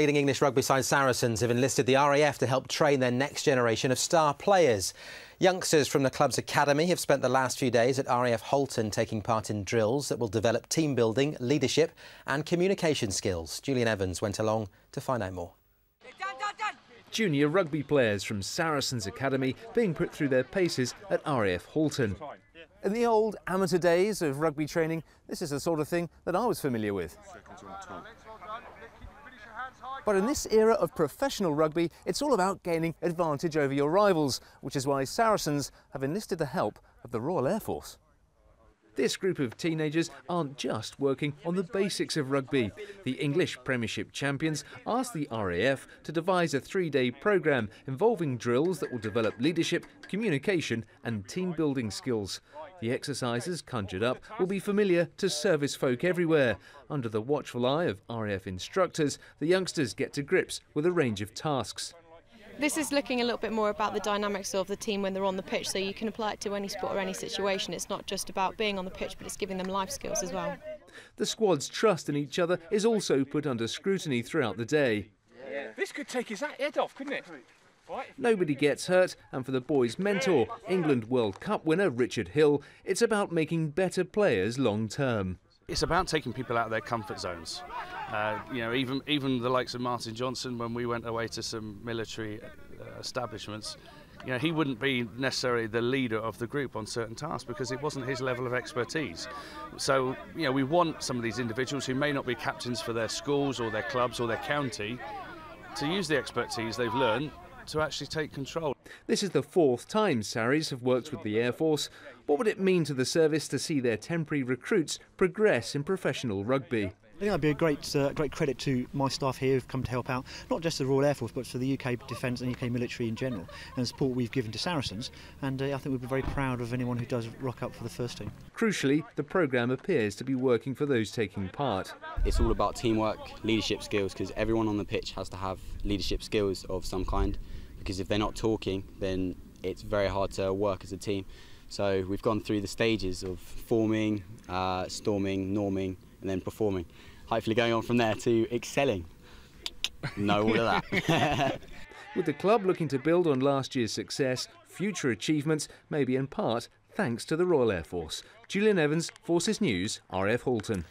Leading English rugby side Saracens have enlisted the RAF to help train their next generation of star players. Youngsters from the club's academy have spent the last few days at RAF Halton taking part in drills that will develop team building, leadership and communication skills. Julian Evans went along to find out more. Junior rugby players from Saracens Academy being put through their paces at RAF Halton. In the old amateur days of rugby training, this is the sort of thing that I was familiar with. But in this era of professional rugby, it's all about gaining advantage over your rivals, which is why Saracens have enlisted the help of the Royal Air Force. This group of teenagers aren't just working on the basics of rugby. The English Premiership champions asked the RAF to devise a 3-day programme involving drills that will develop leadership, communication and team-building skills. The exercises conjured up will be familiar to service folk everywhere. Under the watchful eye of RAF instructors, the youngsters get to grips with a range of tasks. This is looking a little bit more about the dynamics of the team when they're on the pitch, so you can apply it to any sport or any situation. It's not just about being on the pitch, but it's giving them life skills as well. The squad's trust in each other is also put under scrutiny throughout the day. This could take his head off, couldn't it? Nobody gets hurt, and for the boys' mentor, England World Cup winner Richard Hill, it's about making better players long term. It's about taking people out of their comfort zones. You know, even the likes of Martin Johnson, when we went away to some military establishments, you know, he wouldn't be necessarily the leader of the group on certain tasks because it wasn't his level of expertise. So, you know, we want some of these individuals who may not be captains for their schools or their clubs or their county to use the expertise they've learned to actually take control. This is the 4th time Sarries have worked with the Air Force. What would it mean to the service to see their temporary recruits progress in professional rugby? I think that'd be a great credit to my staff here who've come to help out, not just the Royal Air Force, but for the UK Defence and UK military in general, and the support we've given to Saracens. And I think we'd be very proud of anyone who does rock up for the first team. Crucially, the programme appears to be working for those taking part. It's all about teamwork, leadership skills, because everyone on the pitch has to have leadership skills of some kind, because if they're not talking, then it's very hard to work as a team. So we've gone through the stages of forming, storming, norming, and then performing. Hopefully going on from there to excelling. Know all of that. With the club looking to build on last year's success, future achievements may be in part thanks to the Royal Air Force. Julian Evans, Forces News, RAF Halton.